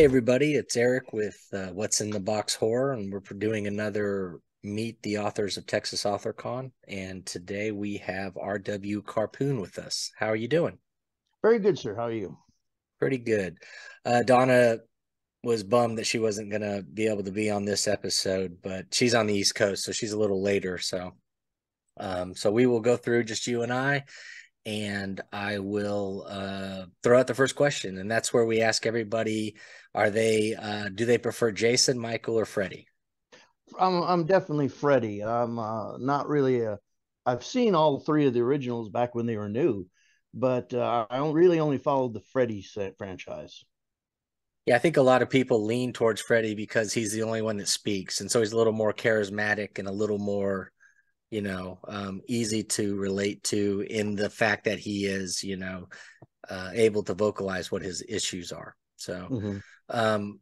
Hey everybody, it's Eric with What's in the Box Horror, and we're doing another Meet the Authors of Texas AuthorCon. And today we have RW Krpoun with us. How are you doing? Very good, sir. How are you? Pretty good. Donna was bummed that she wasn't going to be able to be on this episode, but she's on the East Coast, so she's a little later. So we will go through just you and I will throw out the first question, and that's where we ask everybody: do they prefer Jason, Michael, or Freddie? I'm definitely Freddie. I'm not really a. I've seen all three of the originals back when they were new, but I don't really only followed the Freddie franchise. Yeah, I think a lot of people lean towards Freddie because he's the only one that speaks, and so he's a little more charismatic and a little more, easy to relate to in the fact that he is, able to vocalize what his issues are. Hmm. Um,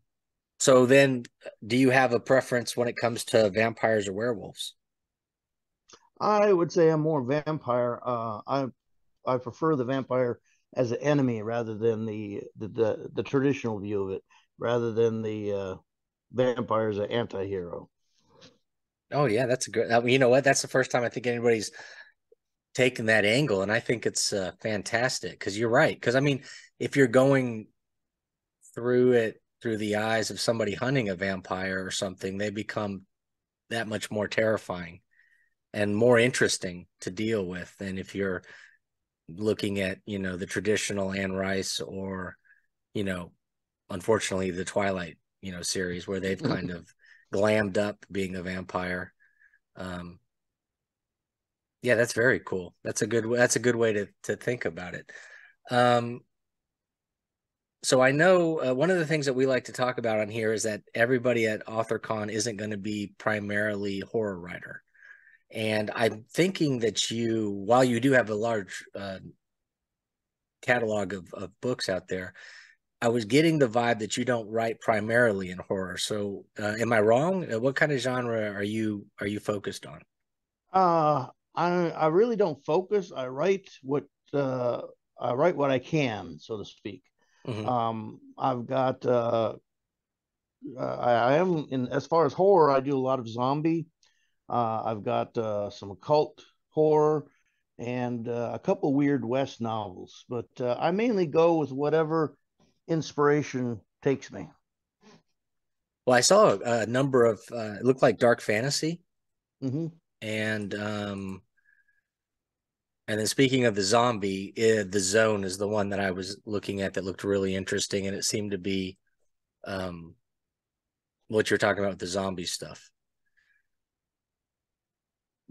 So then, do you have a preference when it comes to vampires or werewolves? I would say I'm more vampire. I prefer the vampire as an enemy rather than the traditional view of it, rather than the vampire as an anti-hero. Oh yeah, that's a good. You know what? That's the first time I think anybody's taken that angle, and I think it's fantastic because you're right. Because I mean, if you're going through it through the eyes of somebody hunting a vampire or something, they become that much more terrifying and more interesting to deal with than if you're looking at the traditional Anne Rice or you know unfortunately the Twilight, series where they've kind of glammed up being a vampire. Um, yeah, that's very cool. That's a good way to think about it. Um, so I know one of the things that we like to talk about on here is that everybody at AuthorCon isn't going to be primarily horror writer. And I'm thinking that while you do have a large catalog of books out there, I was getting the vibe that you don't write primarily in horror. So, am I wrong? What kind of genre are you focused on? I really don't focus. Uh, I write what I can, so to speak. Hmm. I've got I am in as far as horror. I do a lot of zombie. I've got some occult horror and a couple weird West novels, but I mainly go with whatever inspiration takes me. Well, I saw a number of it looked like dark fantasy, Hmm. and then speaking of the zombie, the Zone is the one that I was looking at that looked really interesting, and it seemed to be um, what you're talking about with the zombie stuff.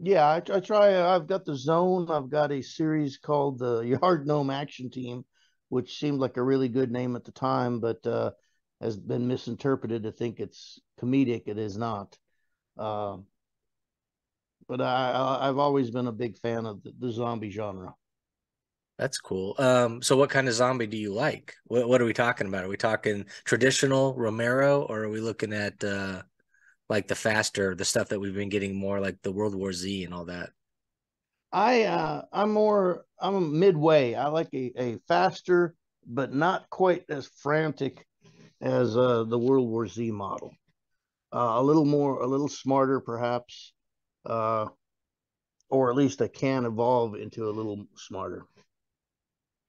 Yeah, I try. I've got the Zone. I've got a series called the Yard Gnome Action Team, which seemed like a really good name at the time, but has been misinterpreted to think it's comedic. It is not. Uh, but I've always been a big fan of the zombie genre. That's cool. So what kind of zombie do you like? What are we talking about? Are we talking traditional Romero, or are we looking at like the stuff that we've been getting more like the World War Z and all that? I'm a midway. I like a faster but not quite as frantic as the World War Z model. A little smarter perhaps, uh, or at least I can evolve into a little smarter.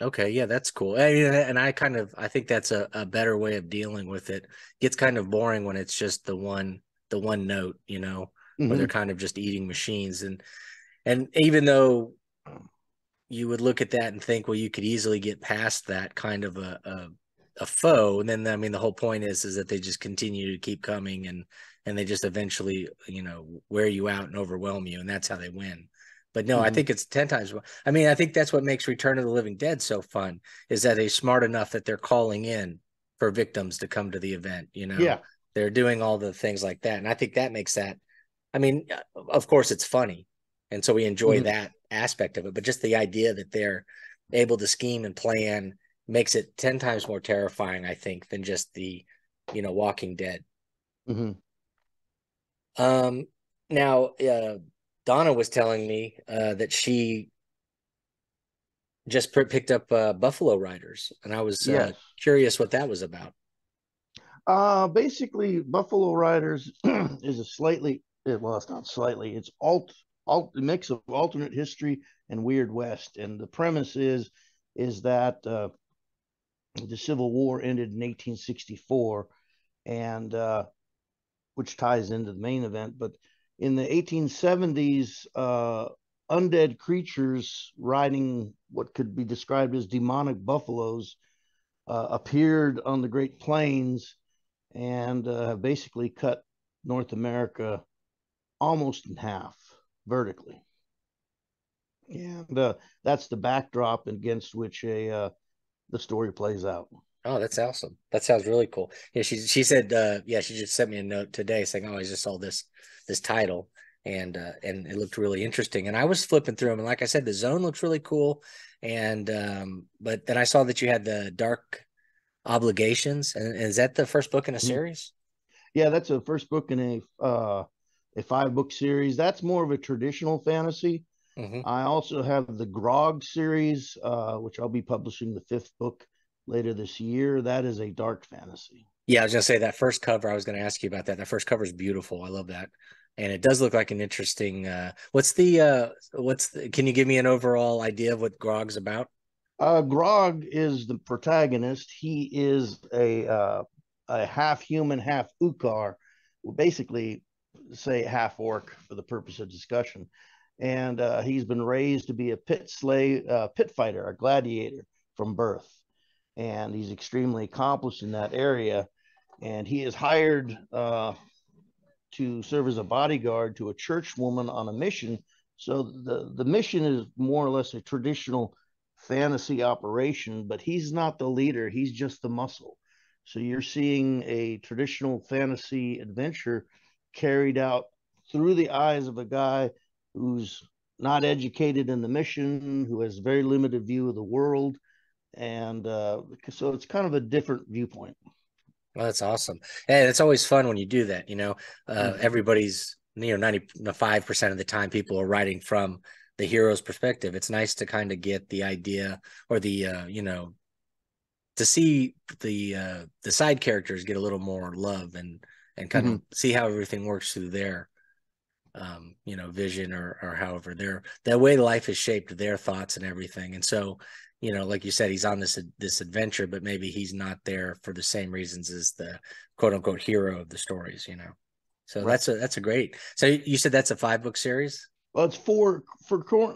Okay, yeah, that's cool. And I think that's a better way of dealing with it. Gets kind of boring when it's just the one note, where they're Hmm. kind of just eating machines. And even though you would look at that and think, well, you could easily get past that kind of a foe, and then I mean the whole point is that they just continue to keep coming and they just eventually wear you out and overwhelm you, and that's how they win. But no, I Hmm. think it's 10 times more. I mean, I think that's what makes Return of the Living Dead so fun, is that they're smart enough that they're calling in for victims to come to the event. Yeah. They're doing all the things like that, and I think that makes that. I mean, of course it's funny, and so we enjoy Hmm. that aspect of it, but just the idea that they're able to scheme and plan makes it 10 times more terrifying, I think, than just the Walking Dead. Hmm. um Now, Donna was telling me that she just picked up Buffalo Riders, and I was Yes. curious what that was about. Basically, Buffalo Riders is a well, it's not slightly, it's a mix of alternate history and Weird West. And the premise is that the Civil War ended in 1864, and which ties into the main event. But in the 1870s, undead creatures riding what could be described as demonic buffaloes appeared on the Great Plains and basically cut North America almost in half vertically. And that's the backdrop against which the story plays out. Oh, that's awesome. That sounds really cool. Yeah, she said yeah, she just sent me a note today saying, "Oh, I just saw this title and it looked really interesting." And I was flipping through them and like I said, the zone looks really cool. And but then I saw that you had the Dark Obligations. And is that the first book in a Mhm. series? Yeah, that's a first book in a 5 book series. That's more of a traditional fantasy. Hmm. I also have the Grog series, which I'll be publishing the 5th book later this year. That is a dark fantasy. Yeah, I was gonna say that first cover. I was gonna ask you about that. That first cover is beautiful. I love that. And it does look like an interesting can you give me an overall idea of what Grog's about? Grog is the protagonist. He is a half human, half Ukar, basically say half orc for the purpose of discussion. And he's been raised to be a pit fighter, a gladiator from birth. And he's extremely accomplished in that area. And he is hired to serve as a bodyguard to a church woman on a mission. So the mission is more or less a traditional fantasy operation, but he's not the leader, he's just the muscle. So you're seeing a traditional fantasy adventure carried out through the eyes of a guy who's not educated in the mission, who has very limited view of the world, and so it's kind of a different viewpoint. Well, that's awesome. And it's always fun when you do that. Mm-hmm. Everybody's, 95% of the time people are writing from the hero's perspective. It's nice to kind of get the idea or to see the side characters get a little more love and kind Mm-hmm. of see how everything works through their vision or however the way life is shaped their thoughts and everything. And so, like you said, he's on this adventure, but maybe he's not there for the same reasons as the quote unquote hero of the stories. So Right. that's a great. So you said that's a 5 book series? Well, it's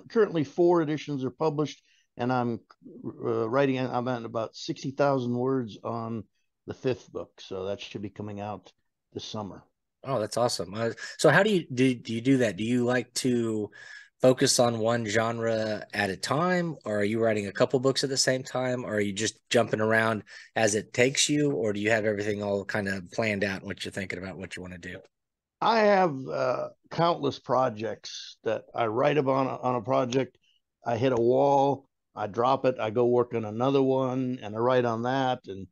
currently 4 editions are published, and I'm writing. I'm at about 60,000 words on the 5th book, so that should be coming out this summer. Oh, that's awesome. So how do you do that? Do you like to focus on one genre at a time, or are you writing a couple books at the same time, or are you just jumping around as it takes you, or do you have everything all kind of planned out what you're thinking about what you want to do? I have countless projects that I write about on a project. I hit a wall, I drop it, I go work on another one, and I write on that, and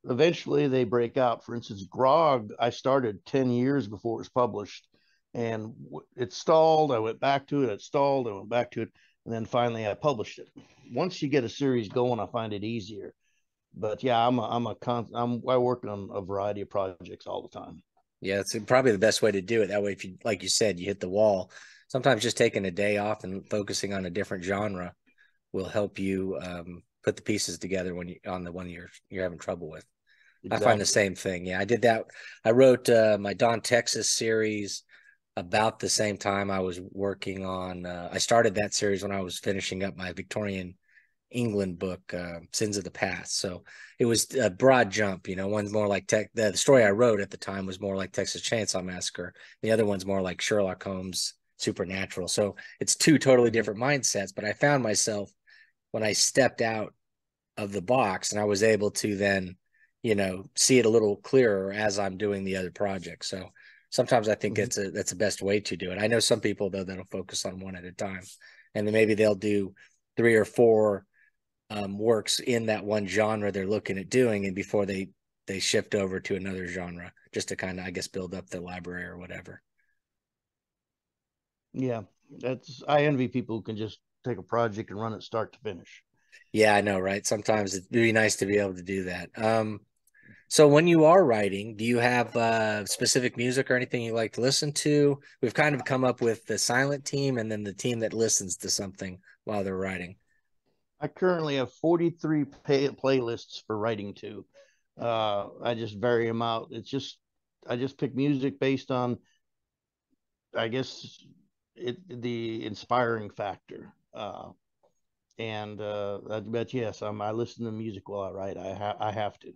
eventually they break out. For instance, Grog, I started 10 years before it was published, and it stalled. I went back to it. It stalled. I went back to it. And then finally I published it. Once you get a series going, I find it easier. But yeah, I work on a variety of projects all the time. Yeah, it's probably the best way to do it. That way, if you, like you said, you hit the wall, sometimes just taking a day off and focusing on a different genre will help you put the pieces together when you on the one you're having trouble with. I find the Exactly. same thing. Yeah, I did that. I wrote my Don Texas series about the same time I was working on. I started that series when I was finishing up my Victorian England book, Sins of the Past. So it was a broad jump. One's more like the story I wrote at the time was more like Texas Chainsaw Massacre. The other one's more like Sherlock Holmes Supernatural. So it's two totally Mhm. different mindsets. But I found myself when I stepped out of the box and I was able to then, see it a little clearer as I'm doing the other project. So sometimes I think Mhm. that's the best way to do it. I know some people though that'll focus on one at a time, and then maybe they'll do 3 or 4 works in that one genre they're looking at doing, and before they shift over to another genre, just to kind of I guess build up the library or whatever. Yeah, I envy people who can just take a project and run it start to finish. Yeah, I know, right? Sometimes it'd be nice to be able to do that. So when you are writing, do you have specific music or anything you like to listen to? We've kind of come up with the silent team and then the team that listens to something while they're writing. I currently have 43 playlists for writing to. I just vary them out. I just pick music based on, I guess, the inspiring factor. But yes, I listen to music while I write. I have to.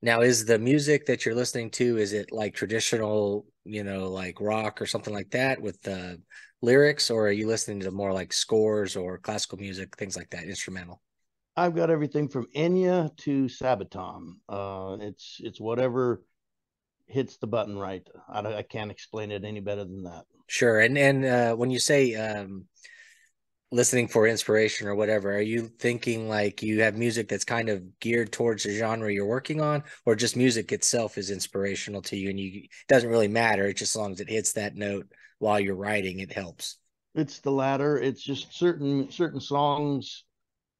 Now, is the music that you're listening to, is it like traditional, like rock or something like that with the lyrics, or are you listening to more like scores or classical music, things like that, instrumental? I've got everything from Enya to Sabaton. It's whatever hits the button right. I can't explain it any better than that. Sure. And when you say listening for inspiration or whatever, are you thinking like you have music that's kind of geared towards the genre you're working on, or just music itself is inspirational to you and it doesn't really matter, it's just as long as it hits that note while you're writing, it helps? It's the latter. It's just certain songs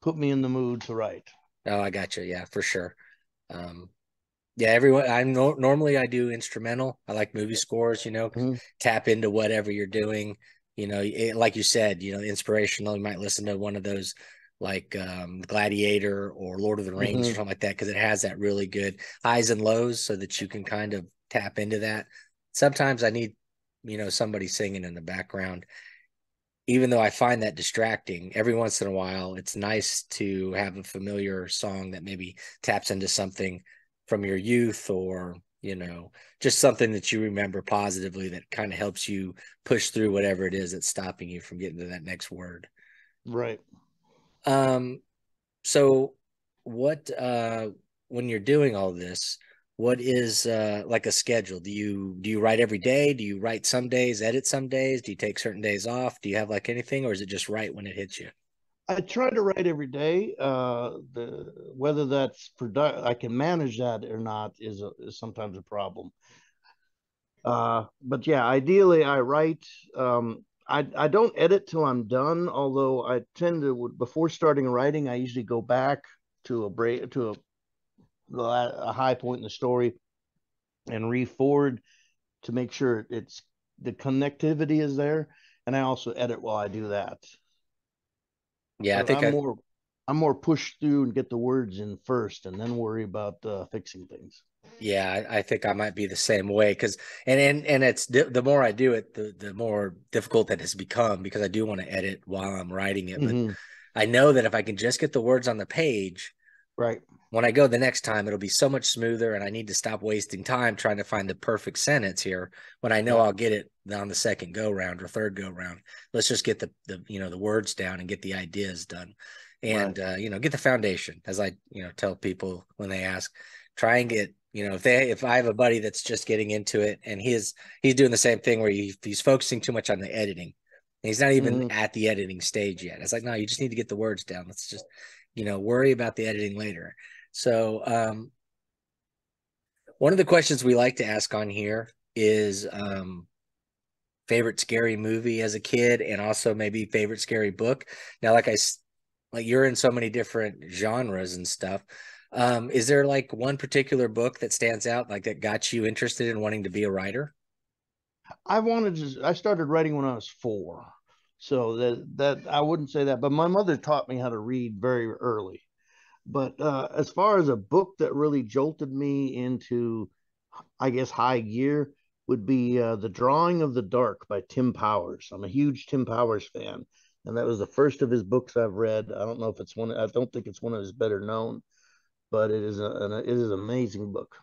put me in the mood to write. Oh, I got you. Yeah, for sure. Um, yeah, everyone. Normally I do instrumental. I like movie scores. Mm-hmm. Tap into whatever you're doing. Like you said, inspirational. You might listen to one of those, like Gladiator or Lord of the Rings or Mm-hmm. something like that, because it has that really good highs and lows, so that you can kind of tap into that. Sometimes I need, somebody singing in the background, even though I find that distracting. Every once in a while, it's nice to have a familiar song that maybe taps into something from your youth, or, just something that you remember positively that kind of helps you push through whatever it is that's stopping you from getting to that next word. Right. Um, so what when you're doing all this, what is like a schedule? Do you write every day? Do you write some days, edit some days? Do you take certain days off? Do you have like anything, or is it just write when it hits you? I try to write every day. The whether that's I can manage that or not is sometimes a problem. But yeah, ideally I write. I don't edit till I'm done. Although I tend to, before starting writing, I usually go back to a high point in the story and re-forward to make sure it's the connectivity is there. And I also edit while I do that. Yeah, I But think I'm more push through and get the words in first, and then worry about fixing things. I think I might be the same way, because and it's the more I do it, the more difficult that has become, because I do want to edit while I'm writing it, but Mm-hmm. I know that if I can just get the words on the page, Right. when I go the next time, it'll be so much smoother, and I need to stop wasting time trying to find the perfect sentence here when I know Yeah. I'll get it on the second go round or third go round. Let's just get the words down and get the ideas done, Right. and get the foundation. As I tell people when they ask, try and get, if I have a buddy that's just getting into it, and he's doing the same thing where he's focusing too much on the editing. And he's not even Mm-hmm. at the editing stage yet. It's like, no, you just need to get the words down. Let's just worry about the editing later. So, one of the questions we like to ask on here is favorite scary movie as a kid, and also maybe favorite scary book. Now, like you're in so many different genres and stuff. Is there like one particular book that stands out, like that got you interested in wanting to be a writer? I started writing when I was 4. So that I wouldn't say that, but my mother taught me how to read very early. But as far as a book that really jolted me into, I guess, high gear, would be The Drawing of the Dark by Tim Powers. I'm a huge Tim Powers fan, and that was the first of his books I've read. I don't know if it's one. I don't think it's one of his better known, but it is an amazing book.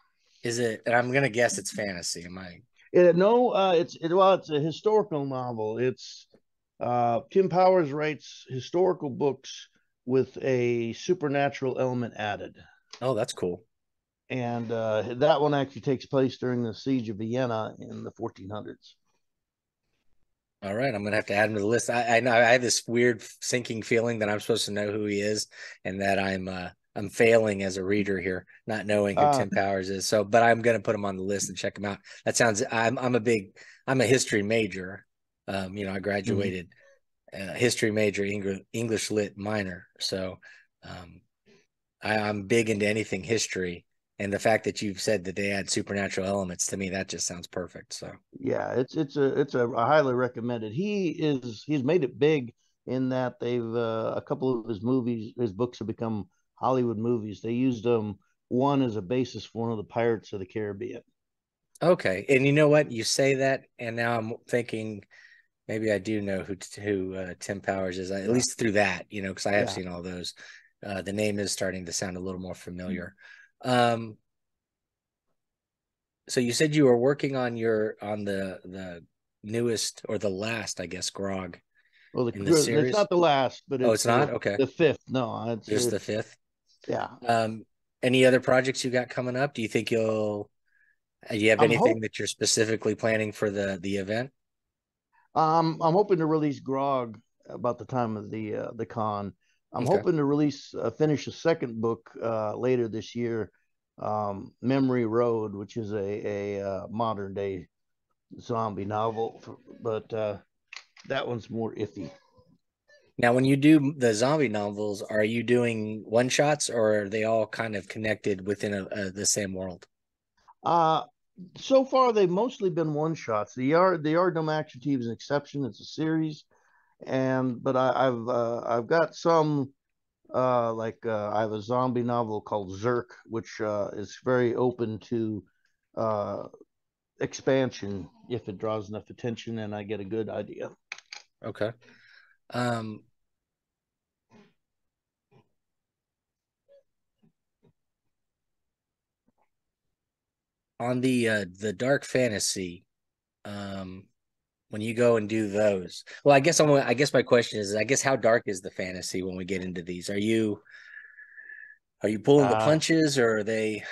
Is it? And I'm gonna guess it's fantasy. Am I? No, well, it's a historical novel. It's Tim Powers writes historical books with a supernatural element added. Oh, that's cool. And that one actually takes place during the siege of Vienna in the 1400s. All right, I'm gonna have to add him to the list. I know I have this weird sinking feeling that I'm supposed to know who he is, and that I'm failing as a reader here, not knowing who Uh, Tim Powers is. So, but I'm gonna put him on the list and check him out. That sounds. I'm a history major. I mhm. graduated history major, English lit minor. So, um, I'm big into anything history, And the fact that you've said that they add supernatural elements to me, that just sounds perfect. So Yeah, it's a I highly recommend it. He's made it big in that they've a couple of his books have become Hollywood movies. They used one as a basis for one of the Pirates of the Caribbean. okay, and you know what? You say that, and now I'm thinking maybe I do know who Tim Powers is, at Yeah, least through that, because I have yeah. seen all those. The name is starting to sound a little more familiar. Um, so you said you were working on the newest or the last, I guess, grog Well, in the it's series. not the last, but Oh, it's it's not? Okay. the fifth. No, There's the fifth. yeah. Um, any other projects you got coming up? Do you think do you have I'm anything hope that you're specifically planning for the event? I'm hoping to release Grog about the time of the con. I'm Okay. hoping to finish a second book later this year, Memory Road, which is a modern day zombie novel, but that one's more iffy. Now, when you do the zombie novels, are you doing one shots or are they all kind of connected within the same world? Uh, so far they've mostly been one shots. The Yard Action Team is an exception. It's a series, but I've got some I have a zombie novel called Zerk, which is very open to uh, expansion if it draws enough attention and I get a good idea. Okay. Um, on the dark fantasy, um, when you go and do those, well, I guess my question is, I guess how dark is the fantasy when we get into these? Are you pulling the Uh, punches, or are they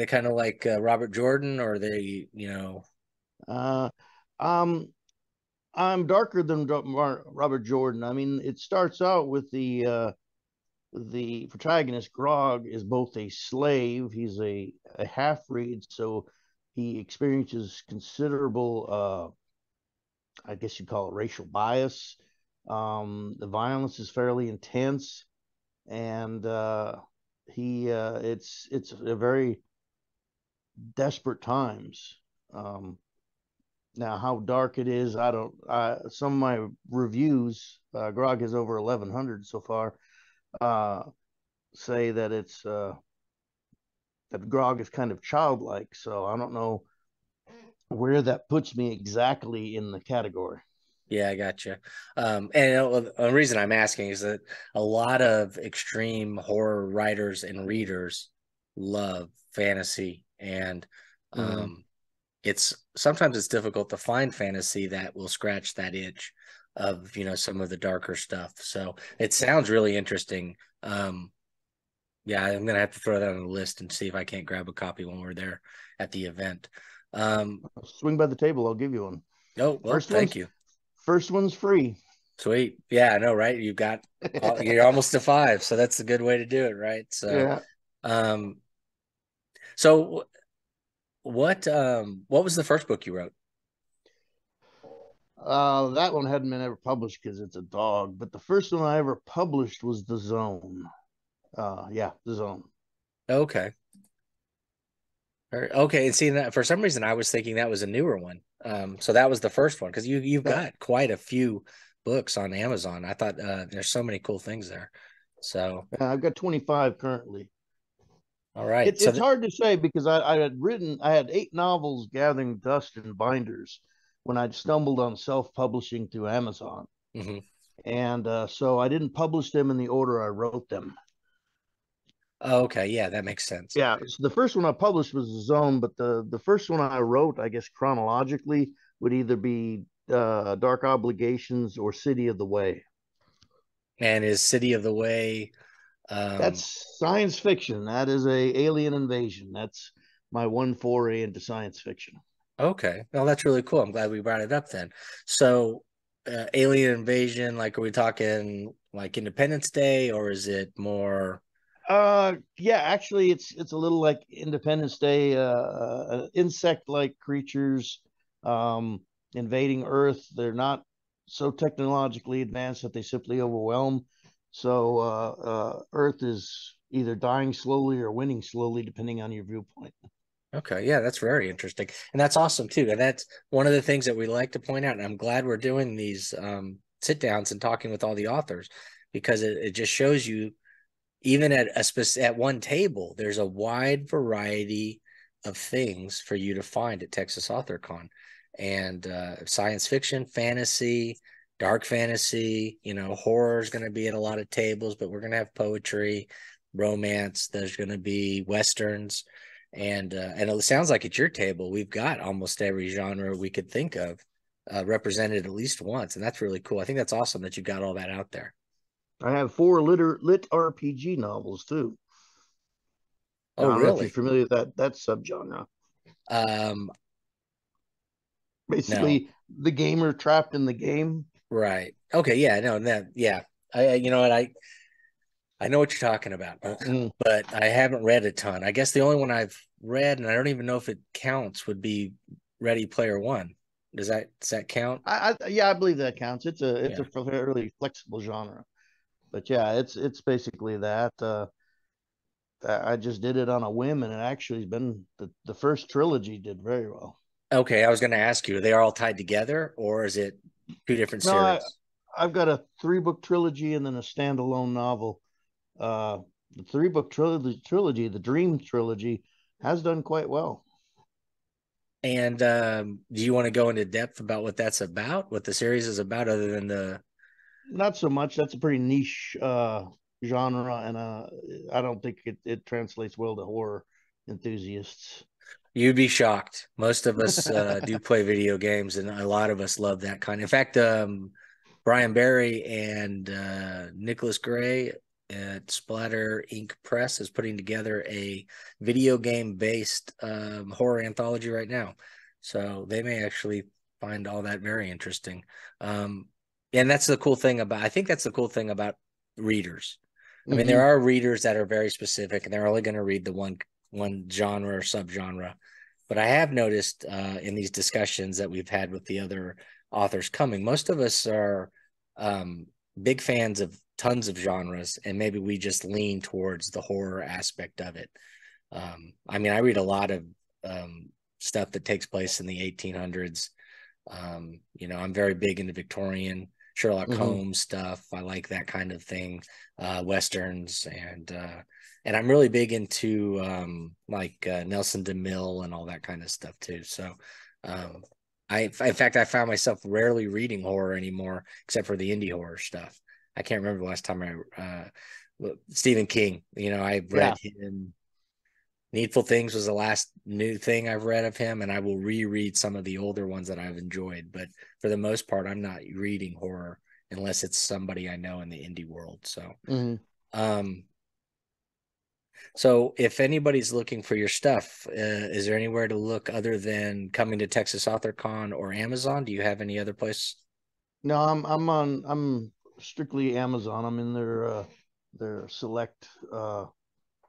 kind of like Robert Jordan, or are they, uh, um, I'm darker than Robert Jordan. I mean, it starts out with the protagonist Grog is both a slave. He's a half breed, so he experiences considerable I guess you'd call it racial bias. The violence is fairly intense, and he it's a very desperate times. Um, Now, how dark it is, I don't. Some of my reviews, Grog has over 1,100 so far, uh, say that it's that Grog is kind of childlike. So I don't know where that puts me exactly in the category. Yeah, I gotcha. And the reason I'm asking is that a lot of extreme horror writers and readers love fantasy, and Mm. um, it's sometimes it's difficult to find fantasy that will scratch that itch of some of the darker stuff. So it sounds really interesting. Yeah, I'm gonna have to throw that on the list and see if I can't grab a copy when we're there at the event. Um, Swing by the table, I'll give you one. oh well, First thank one's you. first one's free. Sweet. Yeah, I know, right? You're almost to five, so that's a good way to do it, right? Yeah. Um, so what was the first book you wrote? That one hadn't been ever published because it's a dog. But the first one I ever published was The Zone. Yeah, The Zone. Okay. Okay, and seeing that for some reason I was thinking that was a newer one. So that was the first one because you've Yeah, got quite a few books on Amazon. I thought there's so many cool things there. So I've got 25 currently. all right. It's hard to say because I had 8 novels gathering dust in binders when I stumbled on self-publishing through Amazon, Mhm. and so I didn't publish them in the order I wrote them. Oh, okay, yeah, that makes sense. Yeah, so the first one I published was The Zone, but the first one I wrote, I guess chronologically, would either be Dark Obligations or City of the Way. And is City of the Way That's science fiction. That is a alien invasion. That's my one foray into science fiction. okay. Well, that's really cool. I'm glad we brought it up then. So, alien invasion, like, are we talking like Independence Day, or is it more? Yeah, actually, it's a little like Independence Day. Insect-like creatures, um, invading Earth. They're not so technologically advanced that they simply overwhelm. So Earth is either dying slowly or winning slowly, depending on your viewpoint. Okay, yeah, that's very interesting, and that's awesome too. And that's one of the things that we like to point out. And I'm glad we're doing these sit downs and talking with all the authors because it just shows you even at at one table, there's a wide variety of things for you to find at Texas AuthorCon, and science fiction, fantasy, dark fantasy. Horror is going to be at a lot of tables, but we're going to have poetry, romance. There's going to be westerns, and it sounds like at your table we've got almost every genre we could think of represented at least once, and that's really cool. I think that's awesome that you've got all that out there. I have four lit RPG novels too. Oh, I don't know if you're really? familiar with that subgenre. Um, no, Basically, the gamer trapped in the game. right. Okay, yeah, no, that, yeah. You know what, I know what you're talking about, Mm. but I haven't read a ton. I guess the only one I've read, and I don't even know if it counts, would be Ready Player One. Does that count? Yeah, I believe that counts. It's Yeah. a fairly flexible genre, but yeah, it's basically that. I just did it on a whim, and it actually has been the first trilogy did very well. Okay, I was going to ask you, are they all tied together, or is it two different No, series? I've got a three-book trilogy and then a standalone novel. Uh, the three-book trilogy, the Dream trilogy, has done quite well. And do you want to go into depth about what that's about, what the series is about, other than the Not so much. That's a pretty niche genre, and I don't think it translates well to horror enthusiasts. You'd be shocked. Most of us do play video games, and a lot of us love that kind. In fact, Brian Barry and Nicholas Gray at Splatter Inc. Press is putting together a video game based horror anthology right now. So they may actually find all that very interesting. Um, and that's the cool thing about, I think that's the cool thing about readers. I mean, there Hmm. are readers that are very specific and they're only going to read the one genre or subgenre. But I have noticed in these discussions that we've had with the other authors coming, most of us are um, big fans of tons of genres, and maybe we just lean towards the horror aspect of it. I mean, I read a lot of stuff that takes place in the 1800s. I'm very big into Victorian Sherlock Hmm. Holmes stuff. I like that kind of thing, westerns, and I'm really big into like Nelson DeMille and all that kind of stuff too. So, um, in fact, I found myself rarely reading horror anymore, except for the indie horror stuff. I can't remember the last time Stephen King. I've read Yeah. him. Needful Things was the last new thing I've read of him, and I will reread some of the older ones that I've enjoyed. But for the most part, I'm not reading horror unless it's somebody I know in the indie world. Hmm. Um, so if anybody's looking for your stuff, is there anywhere to look other than coming to Texas AuthorCon or Amazon? Do you have any other place? No, I'm strictly Amazon. I'm in their select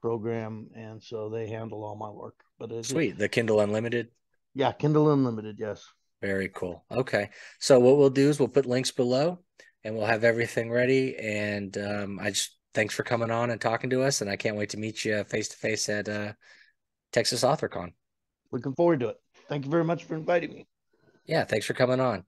program, and so they handle all my work. But Sweet, the Kindle Unlimited. yeah, Kindle Unlimited, yes. Very cool. Okay. So what we'll do is we'll put links below and we'll have everything ready. And I just thanks for coming on and talking to us. And I can't wait to meet you face to face at Texas AuthorCon. Looking forward to it. Thank you very much for inviting me. Yeah, thanks for coming on.